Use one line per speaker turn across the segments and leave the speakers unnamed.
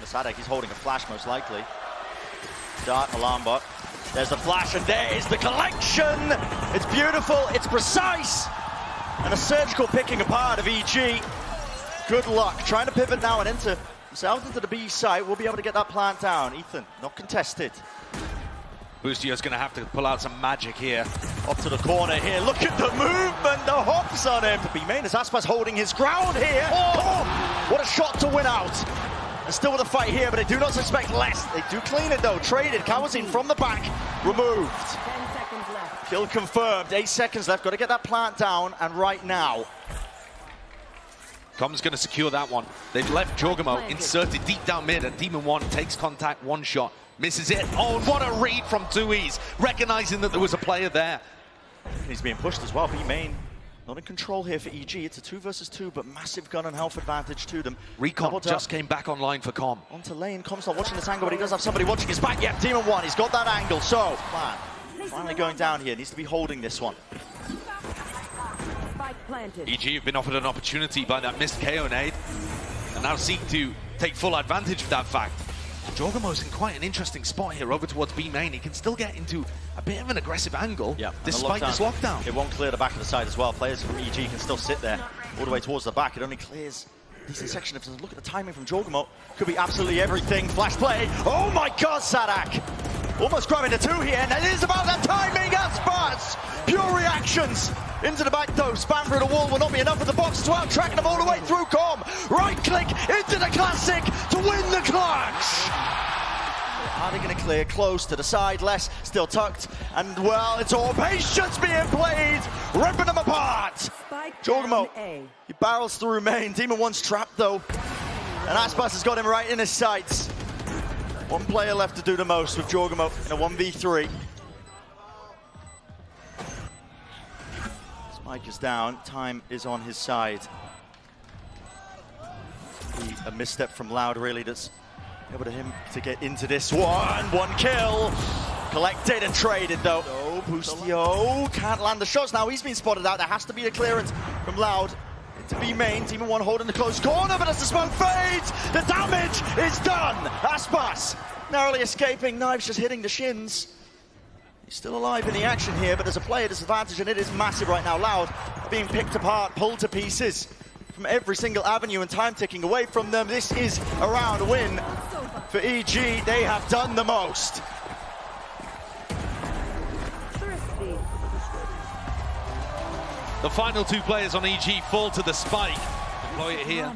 Sadek, he's holding a flash most likely. Dart, alarm bot. There's the flash, and there is the collection! It's beautiful, it's precise! And a surgical picking apart of EG. Good luck. Trying to pivot now and enter themselves into the B site. We'll be able to get that plant down. Ethan, not contested.
Boostio's going to have to pull out some magic here.
Up to the corner here. Look at the movement, the hops on him. B-main as Aspas holding his ground here. Oh, what a shot to win out. And still with a fight here, but they do not suspect less. They do clean it though. Traded. Kawazin from the back. Removed.
10 seconds left.
Kill confirmed. 8 seconds left. Got to get that plant down, and right now.
Com's going to secure that one. They've left jawgemo inserted deep down mid, and Demon 1 takes contact, one shot. Misses it. Oh, and what a read from tayhuhu, recognizing that there was a player there.
He's being pushed as well. B-main not in control here for EG. It's a 2 versus 2, but massive gun and health advantage to them.
Recon just came back online for Com.
Onto lane. Com's not watching this angle, but he does have somebody watching his back. Yep, Demon 1, he's got that angle. So, man, finally going down here. Needs to be holding this one.
EG have been offered an opportunity by that missed KO nade, and now seek to take full advantage of that fact. jawgemo's in quite an interesting spot here over towards B main. He can still get into a bit of an aggressive angle despite this lockdown.
It won't clear the back of the side as well. Players from EG can still sit there all the way towards the back. It only clears a decent section. If you look at the timing from jawgemo, could be absolutely everything. Flash play. Oh my God, Sadak! Almost grabbing the 2 here, and it is about that timing. Aspas! Pure reactions into the back though. Spam through the wall will not be enough for the box to out-track them all the way through Com. Right click into the classic to win the clutch. Are they going to clear close to the side? Less still tucked, and well, it's all patience being played, ripping them apart. jawgemo, he barrels through main. Demon 1's trapped though, and Aspas has got him right in his sights. One player left to do the most with jawgemo in a 1v3. Spike is down, time is on his side. A misstep from Loud really that's able to him to get into this one. One kill, collected and traded though. Oh, Boostio can't land the shots now. He's been spotted out. There has to be a clearance from Loud. To be main, Demon 1 holding the close corner, but as the smoke fades, the damage is done. Aspas narrowly escaping, knives just hitting the shins. He's still alive in the action here, but there's a player disadvantage, and it is massive right now. Loud being picked apart, pulled to pieces from every single avenue, and time ticking away from them. This is a round win for EG. They have done the most.
The final 2 players on EG fall to the spike. Deploy it here.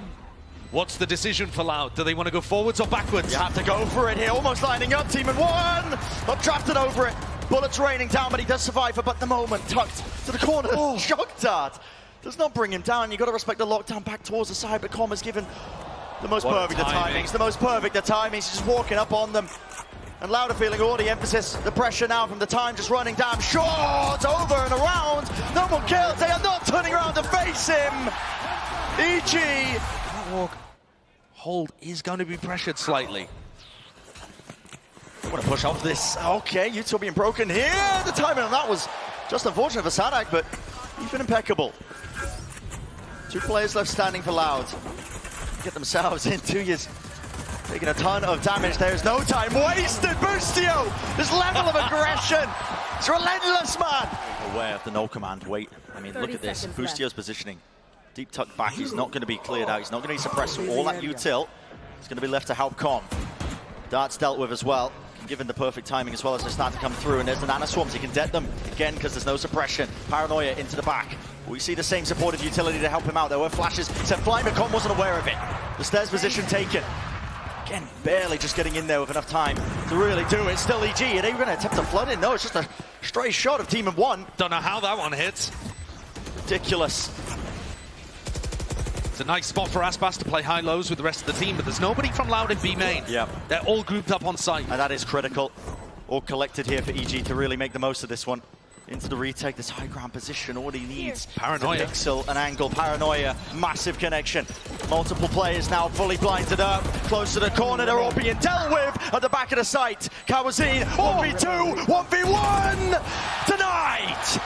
What's the decision for Loud? Do they want to go forwards or backwards?
You have to go for it here, almost lining up. Demon 1, not drafted over it. Bullets raining down, but he does survive for but the moment. Tucked to the corner, shock dart. Does not bring him down. You got to respect the lockdown back towards the side, but Com has given the most perfect of timings. The most perfect of timings. He's just walking up on them. And Louder feeling all the emphasis, the pressure now from the time just running down short, over and around. No more kills. They are not turning around to face him. EG.
Walk. Hold is going to be pressured slightly.
I want to push off this. Okay, Utah being broken here. The timing on that was just unfortunate for Sadak, but he's been impeccable. 2 players left standing for Loud. Get themselves in 2 years. Taking a ton of damage. There's no time wasted. Boostio, this level of aggression. It's relentless, man. Aware of the no command. Wait. I mean, look at this. Boostio's positioning. Deep tuck back. He's not going to be cleared out. He's not going to be suppressed. All that util is going to be left to help Com. Dart's dealt with as well. Given the perfect timing as well as they start to come through. And there's the nano swarms. He can dead them again because there's no suppression. Paranoia into the back. We see the same supportive utility to help him out. There were flashes. Sent flying, but Com wasn't aware of it. The stairs position taken. Again, barely just getting in there with enough time to really do it. Still EG. Are they going to attempt to flood in? No, it's just a stray shot of Demon 1.
Don't know how that one hits.
Ridiculous.
It's a nice spot for Aspas to play high-lows with the rest of the team, but there's nobody from Loud in B main.
Yeah.
They're all grouped up on site.
And that is critical. All collected here for EG to really make the most of this one. Into the retake, this high ground position, all he needs.
Paranoia.
Pixel, an angle, Paranoia, massive connection. Multiple players now fully blinded up. Close to the corner, they're all being dealt with at the back of the site. Kawazin, 1v2, 1v1 tonight!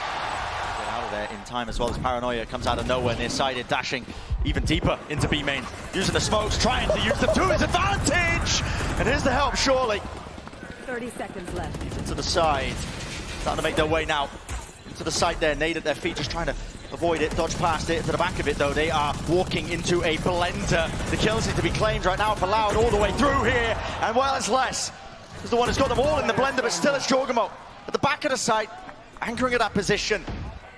Out of there in time as well as Paranoia comes out of nowhere, near-sided, dashing even deeper into B main. Using the smokes, trying to use them to his advantage! And here's the help, surely.
30 seconds left.
Into the side. Starting to make their way now. Into the side there, nade at their feet, just trying to avoid it, dodge past it. To the back of it, though, they are walking into a blender. The kills need to be claimed right now for Loud all the way through here. And well, it's less. He's the one who's got them all in the blender, but still it's jawgemo at the back of the site, anchoring at that position.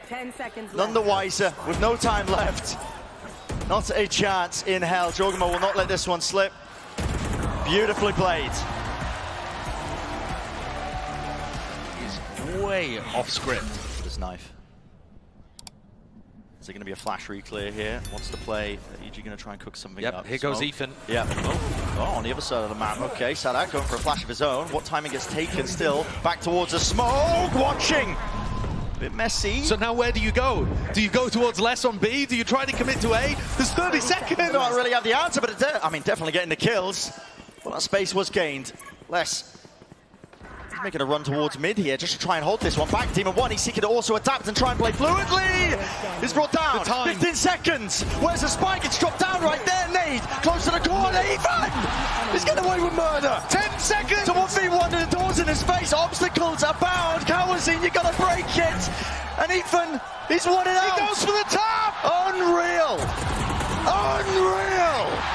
10 seconds left.
None the wiser, with no time left. Not a chance in hell. jawgemo will not let this one slip. Beautifully played.
He's way off script.
This knife. Is there going to be a flash reclear here? What's the play? EG going to try and cook something up?
Yep, here goes Ethan.
Yeah. Oh, on the other side of the map. Okay, Sadak going for a flash of his own. What timing gets taken still? Back towards the smoke. Watching. A bit messy.
So now where do you go? Do you go towards less on B? Do you try to commit to A? There's 30 seconds.
I don't really have the answer, but it's definitely getting the kills. Well, that space was gained. Less. Making a run towards mid here, just to try and hold this one back. Team of one, he's seeking to also adapt and try and play fluidly. He's brought down. 15 seconds. Where's the spike? It's dropped down right there. Nade close to the corner. Ethan! He's getting away with murder. 10 seconds. To 1v1 and the doors in his face. Obstacles abound. Kawazine, you gotta break it. And Ethan, he's won it out.
He goes for the top.
Unreal. Unreal.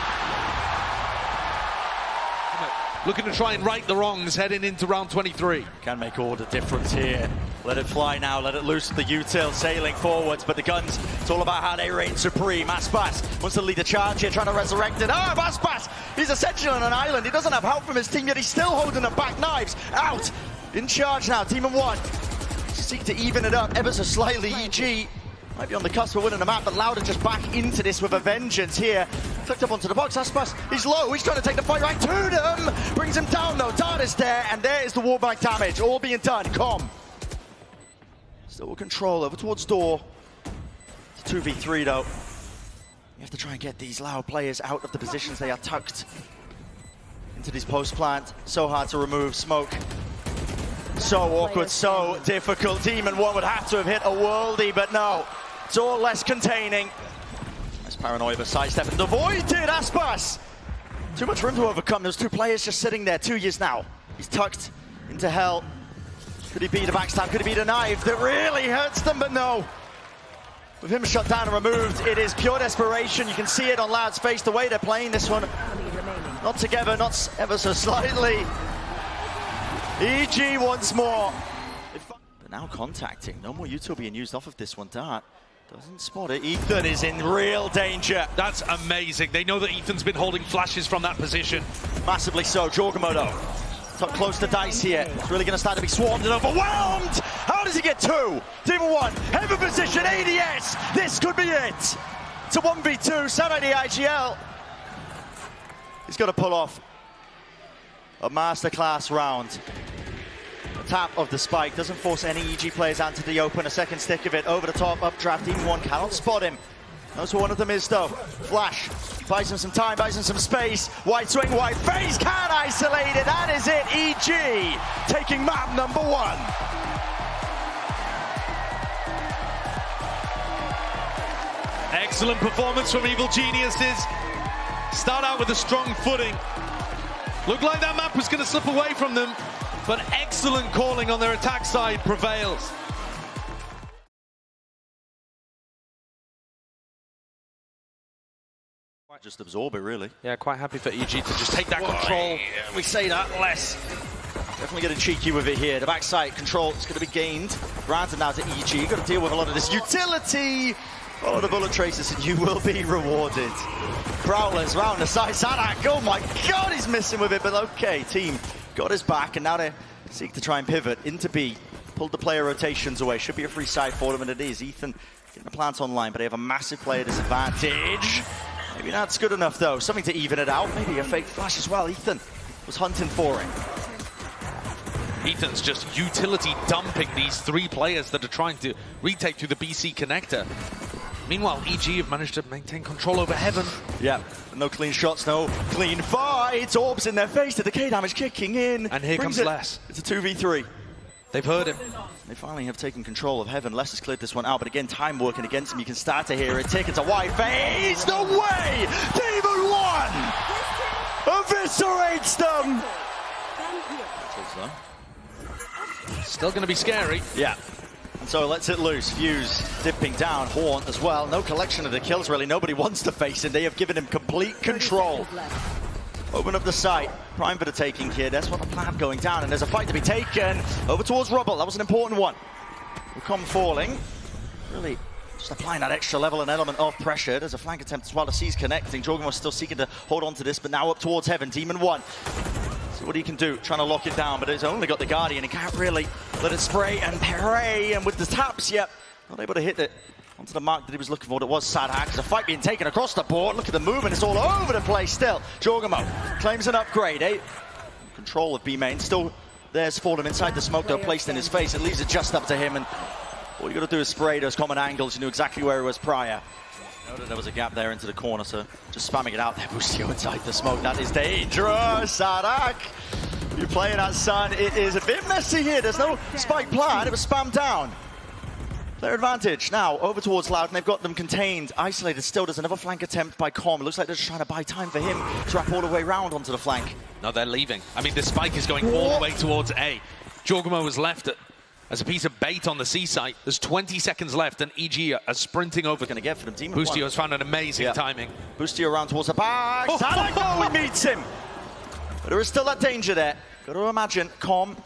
Looking to try and right the wrongs heading into round 23.
Can make all the difference here. Let it fly now, let it loose. The util sailing forwards, but the guns, it's all about how they reign supreme. Aspas wants to lead a charge here, trying to resurrect it. Ah, Aspas! He's essentially on an island. He doesn't have help from his team, yet he's still holding them back. Knives out, in charge now. Team of one seek to even it up ever so slightly. EG might be on the cusp of winning the map, but Louder just back into this with a vengeance here. Tucked up onto the box. Aspas, he's low. He's trying to take the fight right to them. Brings him down, though. Dart is there, and there is the wallback damage. All being done. Com. Still with control over towards door. It's 2v3, though. You have to try and get these Loud players out of the positions they are tucked into this post plant. So hard to remove. Smoke. So awkward, so difficult. Demon one would have to have hit a worldie, but no. It's all less containing. Nice paranoia, but sidestep and avoided. Aspas! Too much room to overcome. Those two players just sitting there. 2 years now. He's tucked into hell. Could he be the backstab? Could he be the knife that really hurts them? But no. With him shut down and removed, it is pure desperation. You can see it on Loud's face, the way they're playing this one. Not together, not ever so slightly. EG once more. But now contacting. No more util being used off of this one. Dart doesn't spot it. Ethan is in real danger.
That's amazing. They know that Ethan's been holding flashes from that position.
Massively so. jawgemo though. Top close to Dice here. It's really going to start to be swarmed and overwhelmed. How does he get two? Team of one. Heaven position. ADS. This could be it. It's a 1v2. Saturday IGL. He's got to pull off a masterclass round. The tap of the spike doesn't force any EG players out to the open. A second stick of it over the top, updraft. Team one cannot spot him. Knows who one of them is though. Flash buys him some time, buys him some space. Wide swing, wide face, can't isolate it. That is it. EG taking map number one.
Excellent performance from Evil Geniuses. Start out with a strong footing. Looked like that map was going to slip away from them, but excellent calling on their attack side prevails.
Just absorb it, really.
Yeah, quite happy for EG to just take that control.
Yeah, we say that less. Definitely getting cheeky with it here. The backside control is going to be gained. Granted now to EG. You've got to deal with a lot of this utility. Follow the bullet traces and you will be rewarded. Prowlers round the side. Sadak, oh my god, he's missing with it, but okay, team got his back, and now they seek to try and pivot into B. Pulled the player rotations away. Should be a free side for them, and it is. Ethan getting the plant online, but they have a massive player disadvantage. Maybe that's good enough, though. Something to even it out. Maybe a fake flash as well. Ethan was hunting for it.
Ethan's just utility dumping these three players that are trying to retake through the BC connector. Meanwhile, EG have managed to maintain control over Heaven.
Yeah, no clean shots, no clean fights. Orbs in their face, the decay damage kicking in.
And here comes Les.
It's a 2v3.
They've heard him.
They finally have taken control of Heaven. Les has cleared this one out, but again, time working against him. You can start to hear it tick. It's a wide face. No way! Demon one! eviscerates them!
Still going to be scary.
Yeah. And so lets it loose. Fuse dipping down. Haunt as well. No collection of the kills, really. Nobody wants to face him. They have given him complete control. Open up the site. Prime for the taking here. That's what the plan going down. And there's a fight to be taken. Over towards Rubble. That was an important one. Wukong falling. Really just applying that extra level and element of pressure. There's a flank attempt as well. The C's connecting. jawgemo still seeking to hold on to this, but now up towards Heaven. Demon 1. See what he can do. Trying to lock it down, but it's only got the Guardian. He can't really let it spray and pray. And with the taps, yep, not able to hit it onto the mark that he was looking for. It was sadhack. There's a fight being taken across the board. Look at the movement. It's all over the place still. jawgemo claims an upgrade. Control of B main. Still there's Fordham inside the smoke, though, placed in his face. It leaves it just up to him. And all you got to do is spray those common angles. You knew exactly where he was prior. Noted there was a gap there into the corner, so just spamming it out there. Boostio inside the smoke. That is dangerous. sadhack. You're playing at Sun. It is a bit messy here. There's no spike plan. It was spammed down. Their advantage now over towards Loud, and they've got them contained, isolated still. There's another flank attempt by Com. It looks like they're just trying to buy time for him to wrap all the way round onto the flank.
No, they're leaving. I mean, the spike is going all the way towards A. jawgemo was left as a piece of bait on the C site. There's 20 seconds left, and EG are sprinting over.
Going to get for them. Demon
Boostio
1
has found an amazing timing.
Boostio around towards the back. sadhack, he meets him. But there is still that danger there. Got to imagine Com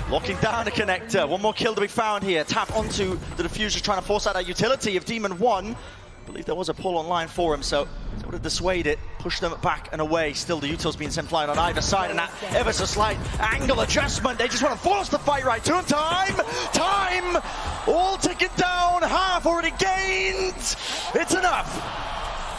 locking down the connector. One more kill to be found here. Tap onto the diffuser, trying to force out that utility of Demon 1. I believe there was a pull online for him, so it would have dissuaded it, pushed them back and away. Still, the util's being sent flying on either side, and that ever so slight angle adjustment. They just want to force the fight right to him. Time! All ticking down. Half already gained. It's enough.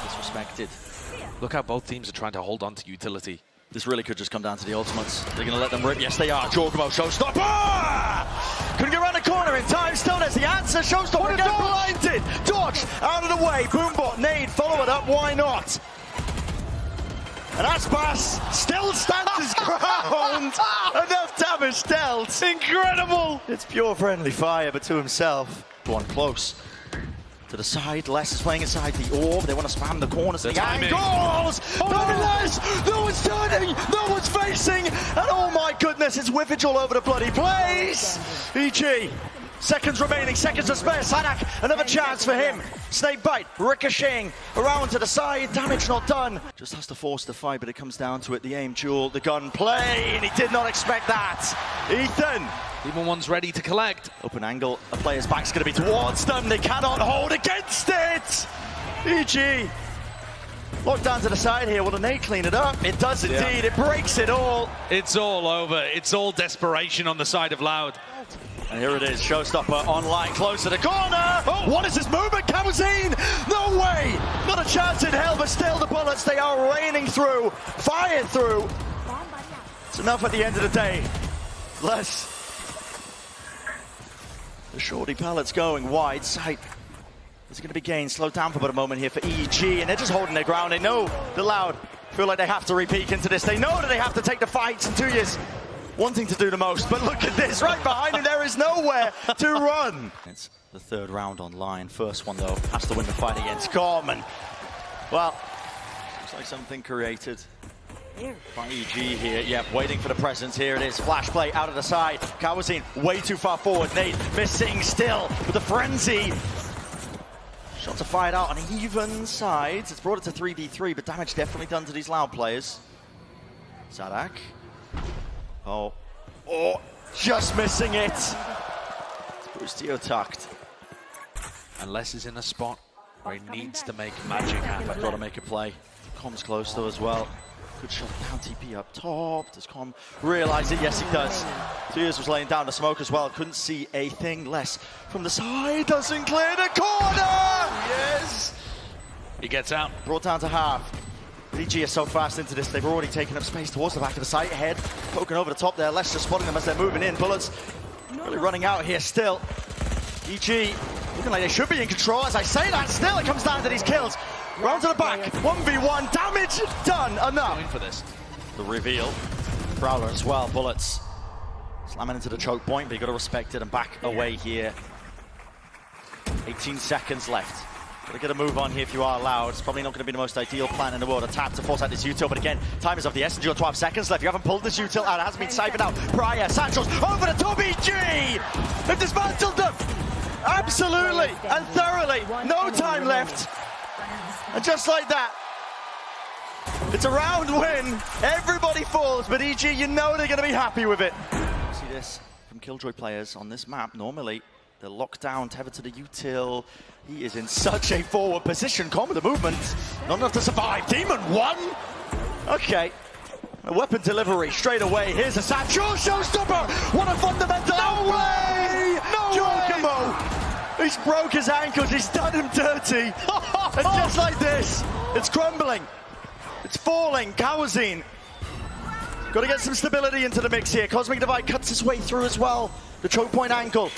Disrespected.
Look how both teams are trying to hold on to utility.
This really could just come down to the ultimates. They're going to let them rip. Yes, they are. jawgemo, showstopper! Couldn't get around the corner in time. Still, there's the answer. Showstopper get blinded. Dodge out of the way. Boombot, nade, follow it up. Why not? And Aspas still stands his ground. Enough damage dealt. Incredible. It's pure friendly fire, but to himself. One close. To the side, Les is playing inside the orb. They want to spam the corners. The angles! No one's turning! No one's facing! And oh my goodness, it's whiffage all over the bloody place! EG, seconds remaining, seconds to spare. sadhack, another chance for him. Snake bite, ricocheting around to the side. Damage not done. Just has to force the fight, but it comes down to it. The aim duel, the gun play, and he did not expect that. Ethan.
Demon 1's ready to collect.
Open angle, a player's back's going to be towards them. They cannot hold against it. EG. Locked down to the side here. Will the nade clean it up? It does indeed. It breaks it all.
It's all over. It's all desperation on the side of Loud.
And here it is. Showstopper online, close to the corner. Oh, what is this movement? Kamazine! No way! Not a chance in hell, but still the bullets, they are raining through. Fired through. It's enough at the end of the day. Less. The shorty pallets going wide. Sight is going to be gained. Slowed down for about a moment here for EG, and they're just holding their ground. They know the Loud feel like they have to repeat into this. They know that they have to take the fights in 2 years, wanting to do the most. But look at this, right behind him, there is nowhere to run. It's the third round online. First one, though, has to win the fight against Com. And, well, looks like something created by EG here. Yep, waiting for the presence. Here it is. Flash play out of the side. Kawazine way too far forward. Nate missing still with the frenzy. Shots are fired out on even sides. It's brought it to 3v3, but damage definitely done to these Loud players. sadhack. Oh, just missing it. Boostio tucked.
Unless he's in a spot where he needs to make magic happen.
I've got to make a play. Com's close though as well. Good shot down, TP up top. Does Com realize it? Yes, he does. Tears was laying down the smoke as well. Couldn't see a thing less from the side. Doesn't clear the corner. Yes.
He gets out.
Brought down to half. EG is so fast into this. They've already taken up space towards the back of the site. Head poking over the top there. Leicester spotting them as they're moving in. Bullets really running out here still. EG looking like they should be in control. As I say that, still it comes down to these kills. Round to the back, 1v1, damage done, enough.
Going for this.
The reveal, Prowler as well, bullets. Slamming into the choke point, but you got to respect it and back away here. 18 seconds left. Gotta get a move on here if you are allowed. It's probably not going to be the most ideal plan in the world. A tap to force out this util, but again, time is of the essence. You've got 12 seconds left. You haven't pulled this util out. It hasn't been siphoned out prior. Sancho's over the top EG! They've dismantled them! Absolutely and thoroughly. No time left. And just like that, it's a round win. Everybody falls, but EG, you know they're going to be happy with it. See this from Killjoy players on this map. Normally, they're locked down, tethered to the util. He is in such a forward position. Calm with the movement. Not enough to survive. Demon 1. Okay. A weapon delivery straight away. Here's a Sancho showstopper. What a fundamental. No way! No jawgemo! He's broke his ankles. He's done him dirty. And just like this, it's crumbling. It's falling. Kawazine. Got to get some stability into the mix here. Cosmic Divide cuts his way through as well. The choke point angle.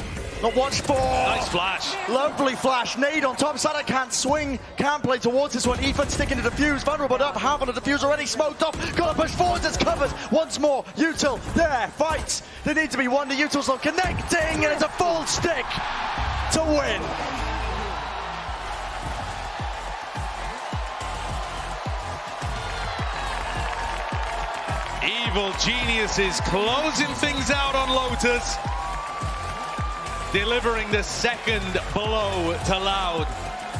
Not watched for.
Nice flash.
Lovely flash. Nade on top. Sada can't swing. Can't play towards this one. Ethan sticking to defuse. Vulnerable up. Half on the defuse already smoked off. Got to push forwards. It's covered. Once more. Util there. Fights. They need to be won. The Util's not connecting. And it's a full stick to win.
Evil geniuses closing things out on Lotus. Delivering the second blow to Loud.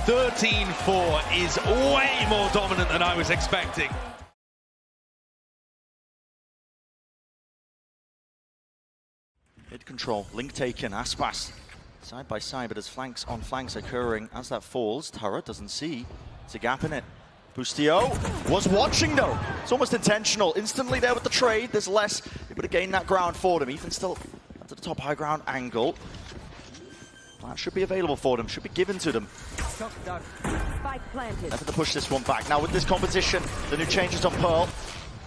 13-4 is way more dominant than I was expecting.
Mid control, link taken, Aspas side by side, but as flanks on flanks occurring as that falls, Tara doesn't see. It's a gap in it. Boostio was watching though. It's almost intentional. Instantly there with the trade. There's less able to gain that ground for them. Ethan still up to the top high ground angle. That should be available for them. Should be given to them.
Spike planted.
Never to push this one back. Now with this competition, the new changes on Pearl.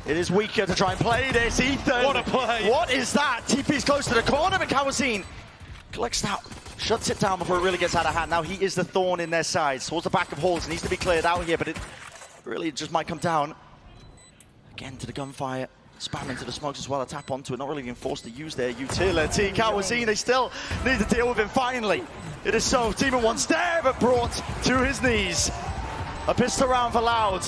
It is weaker to try and play this. Ethan.
What a play.
What is that? TP's close to the corner, but Kawazine collects that. Shuts it down before it really gets out of hand. Now he is the thorn in their sides. Towards the back of halls. It needs to be cleared out here, but it really just might come down. Again to the gunfire. Spam into the smokes as well. A tap onto it. Not really being forced to use their utility. Kawazine, they still need to deal with him finally. It is so. Demon 1 there, but brought to his knees. A pistol round for Loud.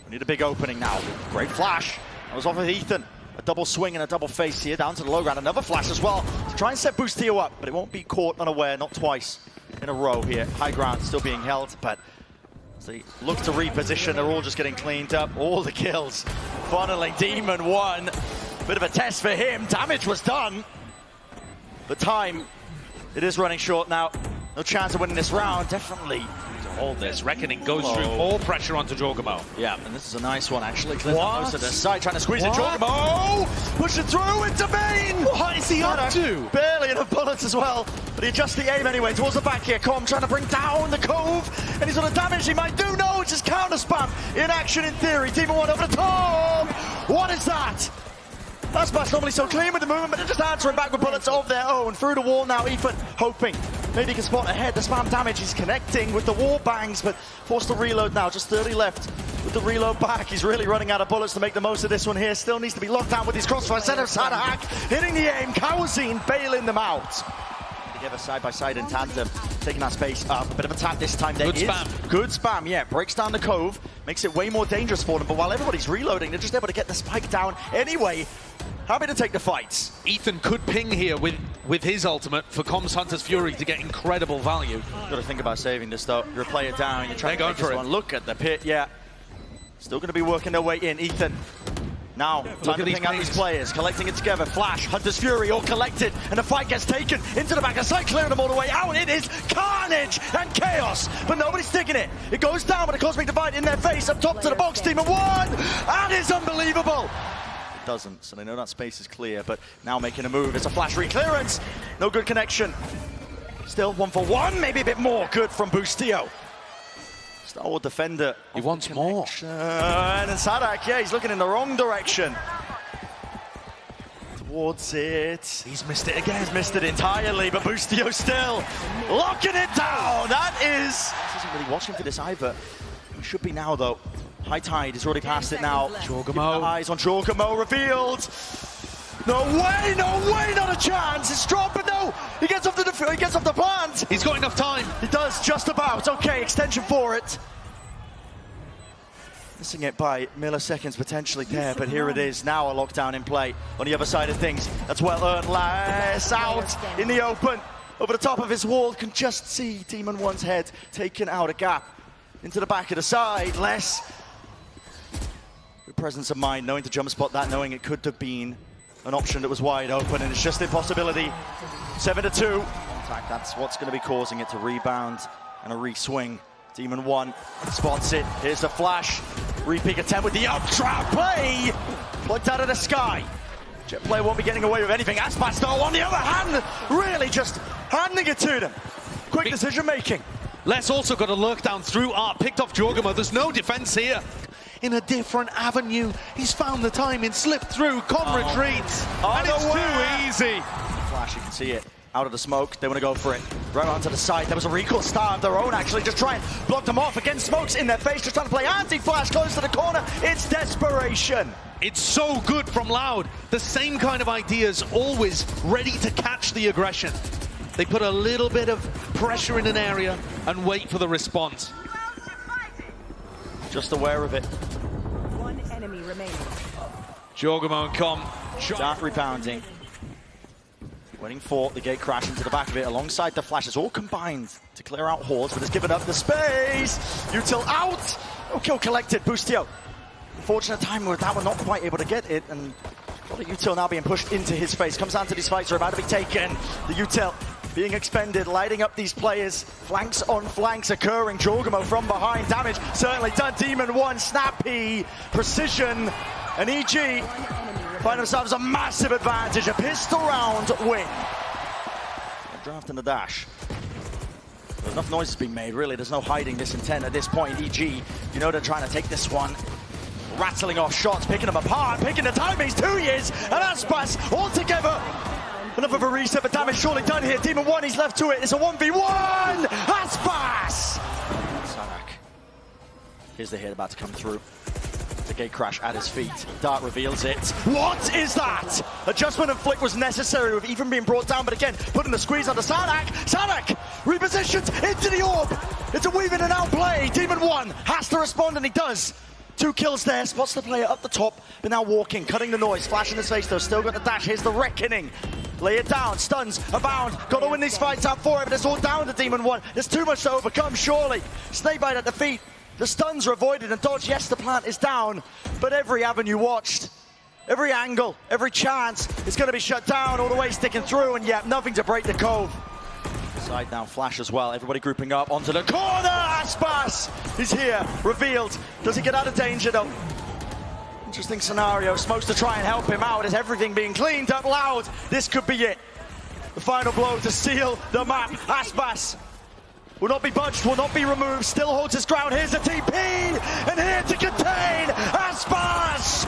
We need a big opening now. Great flash. That was off of Ethan. A double swing and a double face here, down to the low ground. Another flash as well to try and set Boostio up, but it won't be caught unaware, not twice in a row here. High ground still being held, but as they look to reposition, they're all just getting cleaned up. All the kills funneling. Demon 1. Bit of a test for him. Damage was done. But time, it is running short now. No chance of winning this round, definitely.
All this reckoning goes through more pressure onto jawgemo.
Yeah, and this is a nice one actually. Most of the side trying to squeeze it.
What?
jawgemo pushing through into main.
What is he up to?
Barely enough bullets as well, but he adjusts the aim anyway towards the back here. Com trying to bring down the cove, and he's on the damage he might do. No, it's just counter spam in action in theory. Demon 1 over the top. What is that? That's normally so clean with the movement, but they're just answering back with bullets of their own. Through the wall now, Ethan hoping maybe he can spot ahead. The spam damage, he's connecting with the wall bangs, but forced to reload now. Just 30 left with the reload back. He's really running out of bullets to make the most of this one here. Still needs to be locked down with his crossfire. Center side hack, hitting the aim. Kawazine bailing them out. Together side by side in tandem, taking that space up. Bit of a tap this time. Good spam. Good spam, yeah. Breaks down the cove, makes it way more dangerous for them. But while everybody's reloading, they're just able to get the spike down anyway. Happy to take the fights.
Ethan could ping here with his ultimate for Com's Hunter's Fury to get incredible value.
Got to think about saving this though. You're a player down, you're trying to make this one. Look at the pit, yeah. Still going to be working their way in. Ethan. Now, time to ping out these players, collecting it together. Flash, Hunter's Fury, all collected, and the fight gets taken into the back of sight, clearing them all the way out. It is carnage and chaos, but nobody's taking it. It goes down with a Cosmic Divide in their face, up top to the box. Demon 1, and it's unbelievable. Doesn't, so they know that space is clear, but now making a move. It's a flash reclearance. No good connection. Still 1-for-1, maybe a bit more good from Boostio. Star Wars defender.
He wants more.
And then Sadak, yeah, he's looking in the wrong direction. Towards it. He's missed it again. He's missed it entirely, but Boostio still locking it down. That is... He isn't really watching for this either. He should be now, though. High Tide is already past it now.
jawgemo.
Eyes on jawgemo revealed. No way, not a chance. It's dropped, but no. He gets off the defense. He gets off the plant.
He's got enough time.
He does, just about. Okay, extension for it. Missing it by milliseconds potentially there, but here it is. Now a lockdown in play on the other side of things. That's well earned. Less out in the open. Over the top of his wall, can just see Demon One's head taken out a gap into the back of the side. Less good presence of mind, knowing to jump spot that, knowing it could have been an option that was wide open, and it's just impossibility. 7-2. Contact, that's what's going to be causing it to rebound and a re-swing. Demon One spots it. Here's the flash. Re-peek attempt with the up-trap play. Plucked out of the sky. Jet player won't be getting away with anything. Aspas, though, on the other hand, really just handing it to them. Quick decision making.
Les also got a lurk down through Art, picked off jawgemo. There's no defense here. In a different avenue, he's found the timing, slipped through, Con retreats, and it's too easy.
Flash, you can see it. Out of the smoke, they want to go for it. Right onto the side, there was a recall star of their own actually, just try and block them off. Again, smokes in their face, just trying to play anti-flash, close to the corner. It's desperation.
It's so good from Loud. The same kind of ideas, always ready to catch the aggression. They put a little bit of pressure in an area and wait for the response.
Just aware of it.
One enemy remaining.
jawgemo and Com.
Start rebounding. Waiting for the gate crash into the back of it alongside the flashes, all combined to clear out hordes, but has given up the space. Util out. No kill collected. Boostio. Unfortunate time with that one, not quite able to get it, and the Util now being pushed into his face. Comes down to these fights are about to be taken. The Util being expended, lighting up these players. Flanks on flanks occurring. jawgemo from behind. Damage certainly done. Demon One, snappy precision, and EG find themselves a massive advantage. A pistol round win. Draft and the dash. There's enough noise has been made, really. There's no hiding this intent at this point. EG, you know they're trying to take this one. Rattling off shots, picking them apart, picking the timings. 2 years, and Aspas all together. Enough of a reset, but damage surely done here. Demon One, he's left to it. It's a 1v1. Aspas! Sanak. Here's the hit about to come through. The gate crash at his feet. Dart reveals it. What is that? Adjustment and flick was necessary with even being brought down, but again, putting the squeeze onto Sanak. Sanak repositioned into the orb. It's a weave in and out play. Demon One has to respond, and he does. 2 kills there, spots the player up the top, but now walking, cutting the noise, flash in his face though, still got the dash. Here's the reckoning. Lay it down, stuns abound, got to win these fights out for it, but it's all down to Demon One. There's too much to overcome, surely. Snakebite at the feet. The stuns are avoided and dodged. Yes, the plant is down, but every avenue watched, every angle, every chance is going to be shut down, all the way sticking through, and yet nothing to break the cove. Side down flash as well, everybody grouping up onto the corner. Aspas is here, revealed. Does he get out of danger though? Interesting scenario. Smokes to try and help him out. Is everything being cleaned up? Loud. This could be it. The final blow to seal the map. Aspas will not be budged, will not be removed, still holds his ground. Here's the TP, and here to contain Aspas!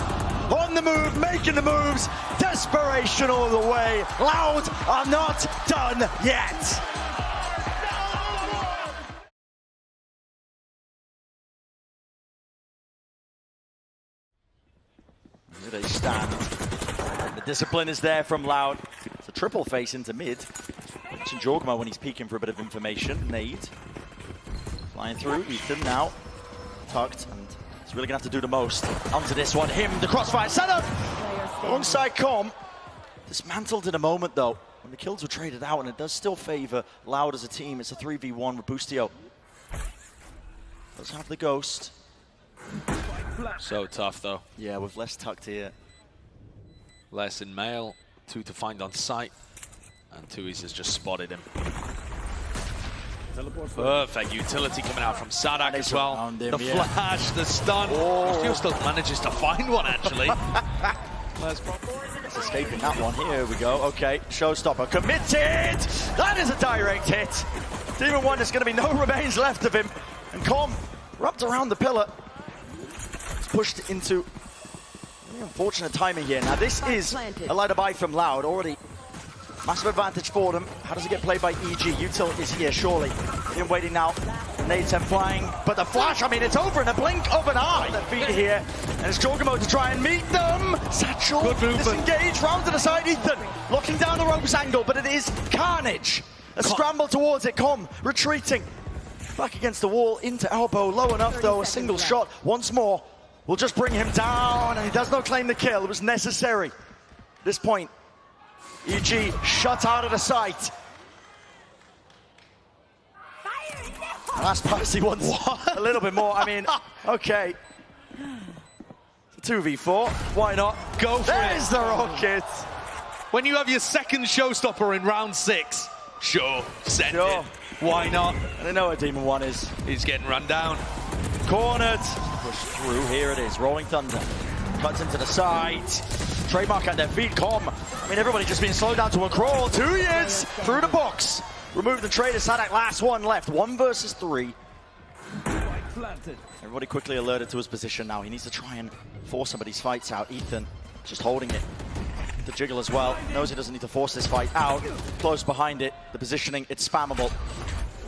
On the move, making the moves, desperation all the way. Loud are not done yet. Here they stand. The discipline is there from Loud. It's a triple face into mid. Mentioned jawgemo when he's peeking for a bit of information. Nade. Flying through. Ethan now. Tucked. And he's really going to have to do the most. Onto this one. Him. The crossfire setup. Alongside Com. Dismantled in a moment though. When the kills were traded out. And it does still favor Loud as a team. It's a 3v1 with Boostio. Does have the ghost.
So tough though.
Yeah, with less tucked here.
Les in mail. 2 to find on sight. And Tui's has just spotted him. Perfect utility coming out from Sadak as well. The flash, the stun. Boostio still manages to find one actually.
It's escaping that one. Here we go. Okay, showstopper committed. That is a direct hit. Demon One, there's going to be no remains left of him. And Com wrapped around the pillar. It's pushed into unfortunate timing here. Now this is a lighter buy from Loud already. Massive advantage for them. How does it get played by EG? Util is here, surely. Him waiting now. Nades are flying. But the flash, I mean, it's over in a blink of an eye. Their feet here. And it's jawgemo to try and meet them. Satchel, disengaged, round to the side. Ethan locking down the ropes angle, but it is carnage A scramble towards it, Com retreating. Back against the wall, into elbow, low enough though, a single shot once more will just bring him down, and he does not claim the kill. It was necessary. At this point, EG shut out of the sight. Last pass, he wants a little bit more. I mean, okay. 2v4, why not?
Go for it.
There's the rocket.
When you have your second showstopper in round 6, sure, send
Sure.
it. Why not?
I don't know what Demon 1 is.
He's getting run down.
Cornered. Push through, here it is, Rolling Thunder. Cuts into the side. Trademark at their feet, Com. I mean, everybody just being slowed down to a crawl. 2 years through the box. Remove the traitor, Sadak, last one left. 1 versus 3. Everybody quickly alerted to his position now. He needs to try and force some of these fights out. Ethan just holding it. The jiggle as well. Knows he doesn't need to force this fight out. Close behind it. The positioning, it's spammable.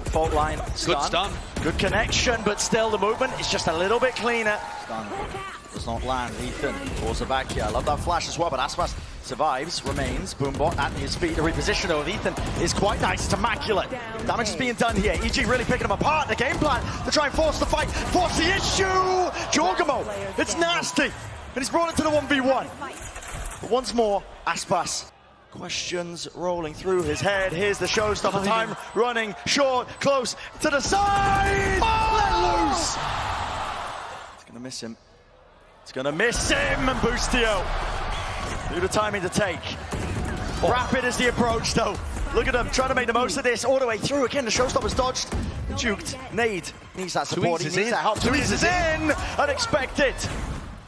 Fault line, stun.
Good stun.
Good connection, but still the movement is just a little bit cleaner. Stun does not land. Ethan pulls it back here. I love that flash as well, but Aspas survives, remains. Boombot at his feet. The reposition though of Ethan is quite nice. It's immaculate. Damage is being done here. EG really picking him apart. The game plan to try and force the fight, force the issue. jawgemo, it's nasty. And he's brought it to the 1v1. But once more, Aspas. Questions rolling through his head. Here's the showstopper. Time running short, close to the side. Let loose. It's gonna miss him. It's gonna miss him. And Boostio. Do the timing to take. Rapid is the approach though. Look at him trying to make the most of this all the way through. Again, the showstopper's dodged. Juked. Nade needs that support. He needs that help. Tweez is in. Unexpected.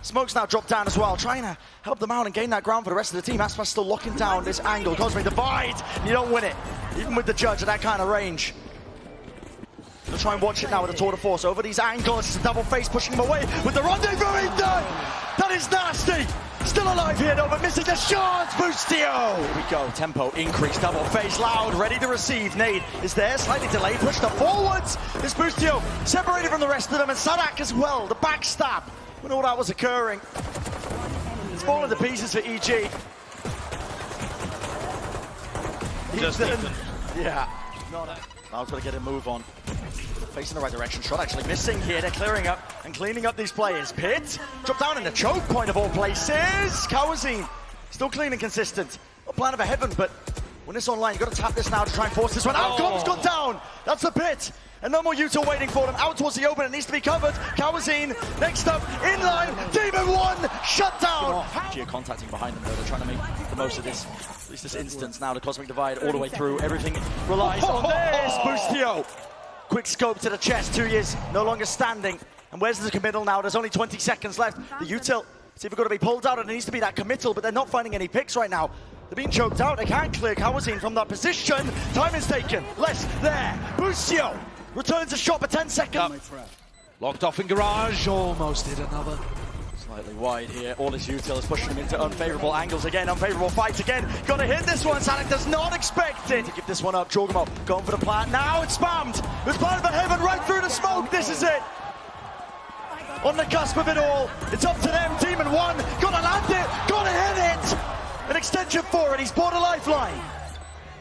Smoke's now dropped down as well, trying to help them out and gain that ground for the rest of the team. Aspas still locking down this angle. Cosmic divide. You don't win it, even with the judge at that kind of range. They'll try and watch it now with the tour de force over these angles. It's a double face pushing him away with the rendezvous. That is nasty. Still alive here though, but missing the shots. Boostio. Here we go. Tempo increase. Double face loud. Ready to receive. Nade is there. Slightly delayed. Pushed up forwards. This Boostio separated from the rest of them, and Sadak as well. The backstab when all that was occurring. It's fallen to pieces for EG.
Just Ethan.
Yeah. Now got to get a move on. Facing the right direction. Shot actually missing here. They're clearing up and cleaning up these players. Pit drop down in the choke point of all places. Kawazine still clean and consistent. Not plan of a heaven, but when it's online, you've got to tap this now to try and force this one out. Com's gone down. That's the pit. And no more Utah waiting for them. Out towards the open. It needs to be covered. Kawazine next up in line. Demon 1 shut down. Geo contacting behind them though. They're trying to make the most of this. At least this instance now. The cosmic divide all the way through. Everything relies on this. Boostio. Quick scope to the chest. 2 years no longer standing. And where's the committal now? There's only 20 seconds left. The util, it's either got to be pulled out, and it needs to be that committal, but they're not finding any picks right now. They're being choked out. They can't clear Kawazine from that position. Time is taken. Less there. Boostio returns a shot for 10 seconds.
Locked off in garage. Almost hit another.
Slightly wide here. All his util is pushing him into unfavorable angles again. Unfavorable fights again. Got to hit this one. Sadak does not expect it to give this one up. jawgemo going for the plant. Now it's spammed. It's part of the heaven right through the smoke. This is it. On the cusp of it all. It's up to them. Demon 1. Got to land it. Got to hit it. An extension for it. He's bought a lifeline.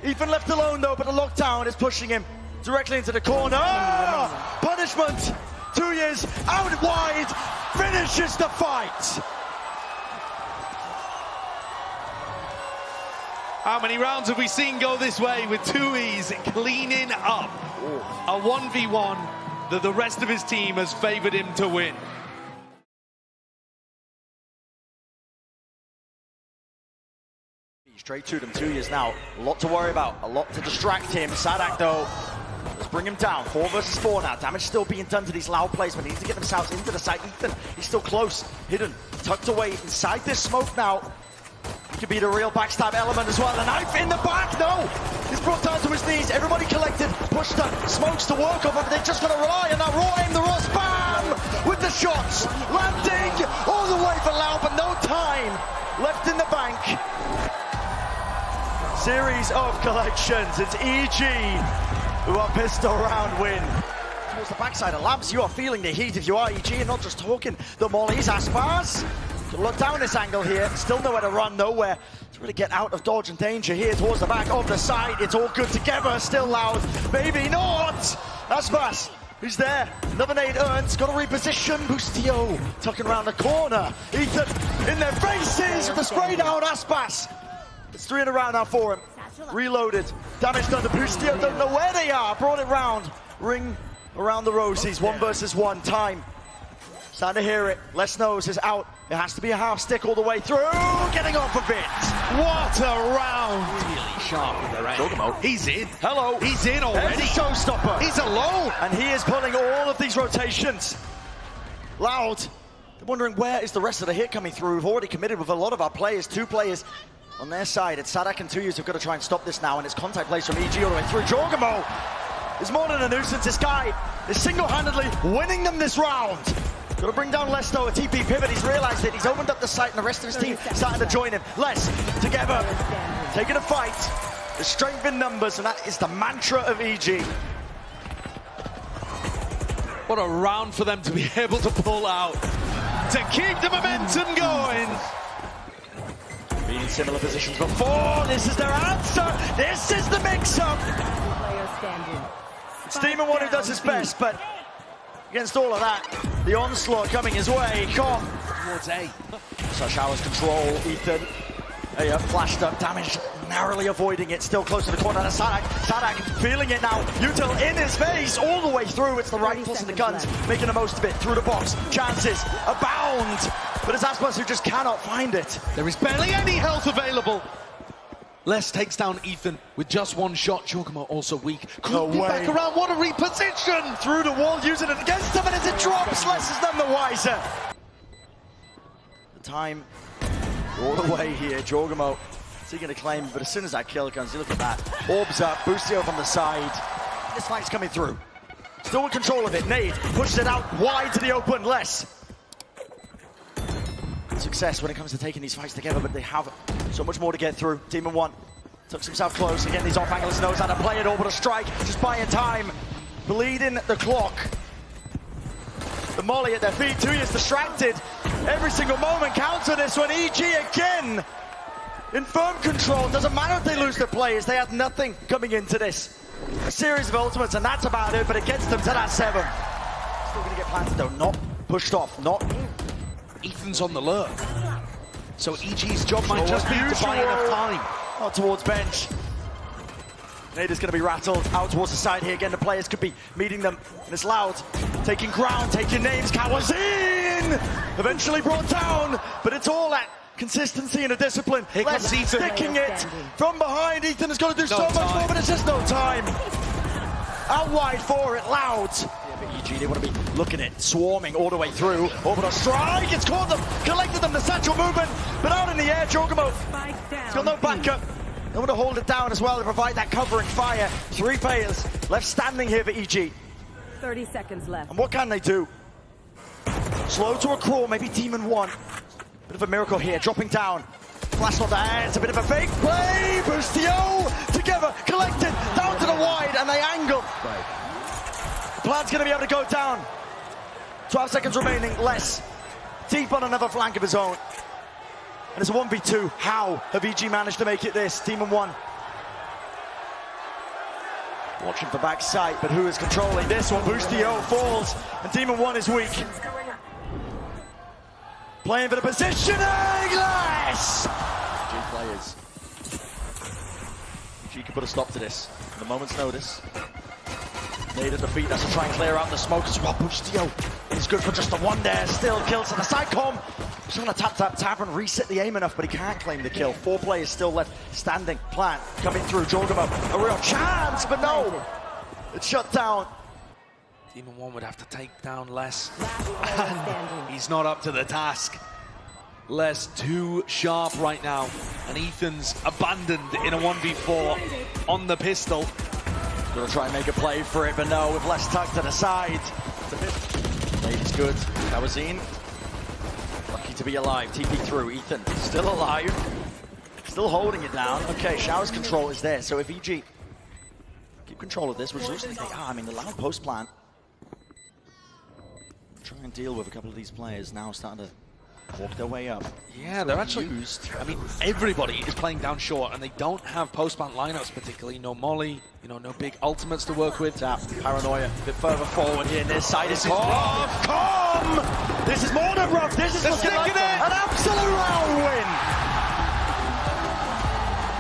Ethan left alone though, but the lockdown is pushing him directly into the corner. Punishment. 2 years out wide. Finishes the fight.
How many rounds have we seen go this way with 2Es cleaning up a 1v1 that the rest of his team has favored him to win?
Straight to them. 2 years now. A lot to worry about. A lot to distract him. Sadak though. Let's bring him down. 4 versus 4 now. Damage still being done to these loud plays, but they need to get themselves into the site. Ethan, he's still close. Hidden. Tucked away inside this smoke now. He could be the real backstab element as well. The knife in the back. No! He's brought down to his knees. Everybody collected. Pushed up. Smokes to work off of it. They're just going to rely on that raw aim. The raw spam with the shots. Landing all the way for Lau, but no time left in the bank. Series of collections. It's EG who are pistol round win. Towards the backside of Labs, you are feeling the heat if you are EG and not just talking the mollies. Aspas to look down this angle here. Still nowhere to run, nowhere to really get out of dodge and danger here towards the back of the side. It's all good together, still loud. Maybe not. Aspas, who's there? Another nade earns, got to reposition. Boostio tucking around the corner. Ethan in their faces with the spray down. Aspas. It's 3 in a round now for him. Reloaded. Damage done to Boostio. Don't know where they are. Brought it round. Ring around the rosies. 1 versus 1. Time. Starting to hear it. Les knows is out. It has to be a half stick all the way through. Getting off of it.
What a round! Really sharp with the right. He's in.
Hello.
He's in already.
There's a showstopper.
He's alone.
And he is pulling all of these rotations. Loud. They're wondering where is the rest of the hit coming through. We've already committed with a lot of our players. 2 players on their side. It's Sadak and tayhuhu who've got to try and stop this now. And it's contact plays from EG all the way through. jawgemo is more than a nuisance. This guy is single-handedly winning them this round. Got to bring down Les though, a TP pivot. He's realized it. He's opened up the site and the rest of his team starting to join him. Les, together, taking a fight. The strength in numbers, and that is the mantra of EG.
What a round for them to be able to pull out. To keep the momentum going.
Been in similar positions before. This is their answer. This is the mix-up. It's Demon One who does his best, but against all of that, the onslaught coming his way. Come
Towards A.
so Showers control. Ethan, flashed up, damage, narrowly avoiding it. Still close to the corner. Sadak, Sadak feeling it now. Util in his face, all the way through. It's the rifles and the guns, making the most of it. Through the box, chances abound. But it's Aspas who just cannot find it.
There is barely any health available. Les takes down Ethan with just 1 shot. jawgemo also weak. Could be back around. What a reposition!
Through the wall, using it against him, and as it drops, Les is none the wiser. The time all the way here. jawgemo seeking to claim, but as soon as that kill comes, you look at that. Orbs up, Boostio from the side. This fight's coming through. Still in control of it. Nade pushes it out wide to the open. Les. Success when it comes to taking these fights together, but they have so much more to get through. Demon One tucks himself close. Again, these off-angles, knows how to play it all, but a strike, just buying time. Bleeding the clock. The molly at their feet, tayhuhu is distracted. Every single moment counts on this one. EG again in firm control. Doesn't matter if they lose their players, they had nothing coming into this. A series of ultimates, and that's about it, but it gets them to that 7. Still gonna get planted though, not pushed off, not.
Ethan's on the lurk. So EG's job might just be to buy enough time.
Out towards bench. Nade is going to be rattled out towards the side here. Again, the players could be meeting them. And it's Loud taking ground, taking names. Kawazin eventually brought down, but it's all that consistency and a discipline.
Here comes Ethan.
Sticking it from behind. Ethan has got to do so much more, but it's just no time. Out wide for it, Loud. EG, they want to be looking at swarming all the way through. Orbital strike, it's caught them, collected them, the central movement, but out in the air, jawgemo. He's got no backup. They want to hold it down as well to provide that covering fire. 3 players left standing here for EG.
30 seconds left.
And what can they do? Slow to a crawl, maybe Demon One. Bit of a miracle here, dropping down. Flash on the air, it's a bit of a fake play. Boostio together, collected, down to the wide, and they angle. Plan's going to be able to go down. 12 seconds remaining, Les. Deep on another flank of his own. And it's a 1v2. How have EG managed to make it this? Demon One. Watching for backside, but who is controlling this one? Boostio falls, and Demon One is weak. Playing for the positioning, Les! EG players. EG can put a stop to this. At a moment's notice. Nade at the feet, that's to try and clear out the smoke as well. Boostio is good for just the 1 there. Still kills on the side com. He's trying to tap and reset the aim enough, but he can't claim the kill. 4 players still left standing. Plant coming through. jawgemo, a real chance, but no. It's shut down.
Demon One would have to take down Les. And he's not up to the task. Les too sharp right now. And Ethan's abandoned in a 1v4 on the pistol.
Gonna try and make a play for it, but no, with Les tucked to the side. It's a bit. Nade is good. Kawazin. Lucky to be alive. TP through. Ethan still alive. Still holding it down. Okay, Shower's control is there. So if EG keep control of this, which looks like they are, I mean, the Loud post plant. Try and deal with a couple of these players now starting to walk their way up.
Yeah, they're actually
used.
I mean, everybody is playing down short, and they don't have post-plant lineups particularly. No Molly, you know, no big ultimates to work with.
Tap, Paranoia, a bit further forward here. This side is rough. Come! This is more than rough. This is looking like an absolute round win.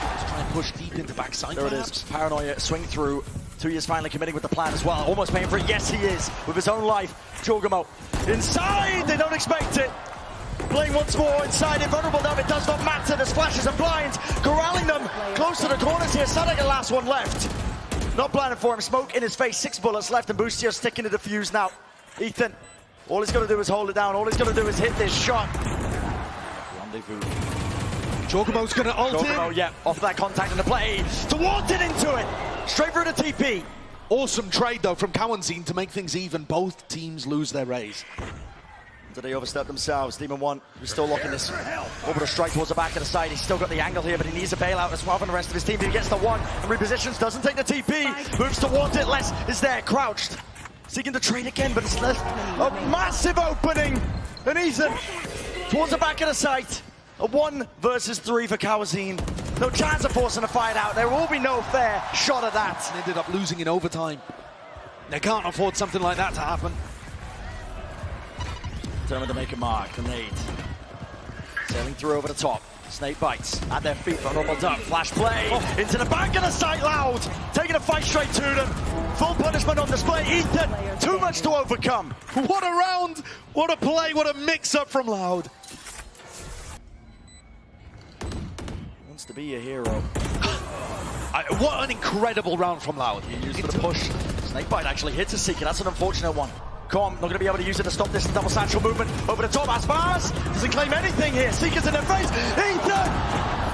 Let's try and push deep into backside.
There
perhaps.
it is. Paranoia swing through. 2 years finally committing with the plan as well. Almost paying for it. Yes, he is. With his own life. jawgemo inside. They don't expect it. Playing once more inside, invulnerable now, it does not matter. There's flashes and blinds, corralling them close to the corners here. Sadek, the last one left. Not blinded for him, smoke in his face, 6 bullets left, and Boostio sticking to the fuse now. Ethan, all he's got to do is hold it down, all he's got to do is hit this shot. Rendezvous.
jawgemo's going to ult
jawgemo,
in.
yeah, off that contact in the play, towards it into it, straight through the TP.
Awesome trade, though, from Cowanzine to make things even. Both teams lose their raise.
Did they overstep themselves? Demon 1, who's still locking this over the strike towards the back of the side. He's still got the angle here, but he needs a bailout as well from the rest of his team. He gets the 1 and repositions, doesn't take the TP, moves towards it. Les is there, crouched, seeking to trade again, but it's left a massive opening. And Ethan towards the back of the site. A 1 versus 3 for Cowanzine. No chance of forcing a fight out. There will be no fair shot at that.
And ended up losing in overtime. They can't afford something like that to happen.
Determined to make a mark, the nade. Sailing through over the top. Snake bites at their feet, vulnerable duck. Flash play into the back of the site, Loud. Taking a fight straight to them. Full punishment on display. Ethan, too much to overcome.
What a round, what a play, what a mix-up from Loud.
Wants to be a hero.
What an incredible round from Loud.
He used for the push. Snake bite actually hits a Seeker. That's an unfortunate one. Com, not going to be able to use it to stop this double satchel movement over the top. Aspas doesn't claim anything here. Seeker's in their face. Ethan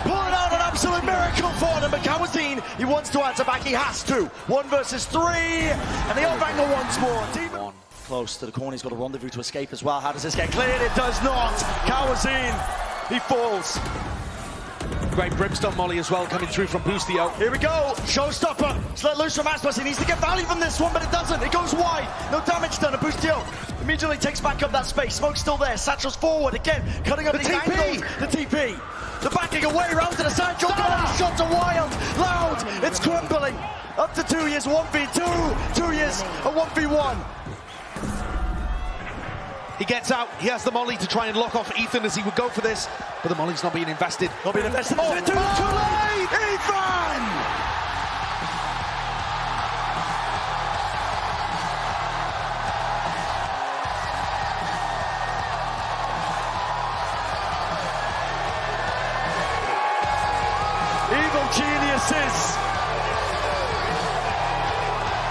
pulling out an absolute miracle for them. But Cowanzine, he wants to answer back. He has to. 1 versus 3. And the old angle once more. Demon close to the corner. He's got a rendezvous to escape as well. How does this get cleared? It does not. Cowanzine, he falls.
Great brimstone molly as well coming through from Boostio.
Here we go, showstopper. It's let loose from Aspas. He needs to get value from this one, but it doesn't. It goes wide. No damage done. And Boostio immediately takes back up that space. Smoke's still there. Satchel's forward again, cutting up the TP. The TP. The backing away round to the side. Shots are wild. Loud. It's crumbling. Up to 2 years, 1v2. 2 years, a 1v1.
He gets out, he has the molly to try and lock off Ethan as he would go for this, but the molly's not being invested.
Not being invested. Oh, too late! Ethan! Evil geniuses!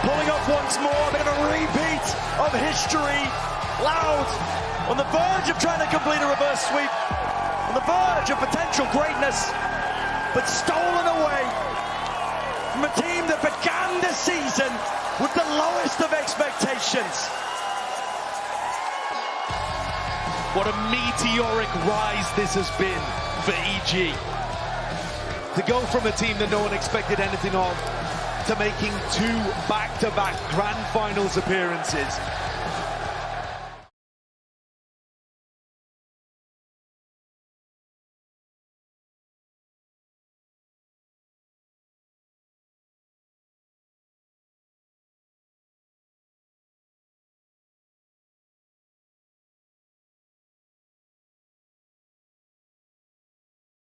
Pulling off once more, a bit of a repeat of history. Loud, on the verge of trying to complete a reverse sweep, on the verge of potential greatness, but stolen away from a team that began the season with the lowest of expectations.
What a meteoric rise this has been for EG. To go from a team that no one expected anything of, to making 2 back-to-back grand finals appearances.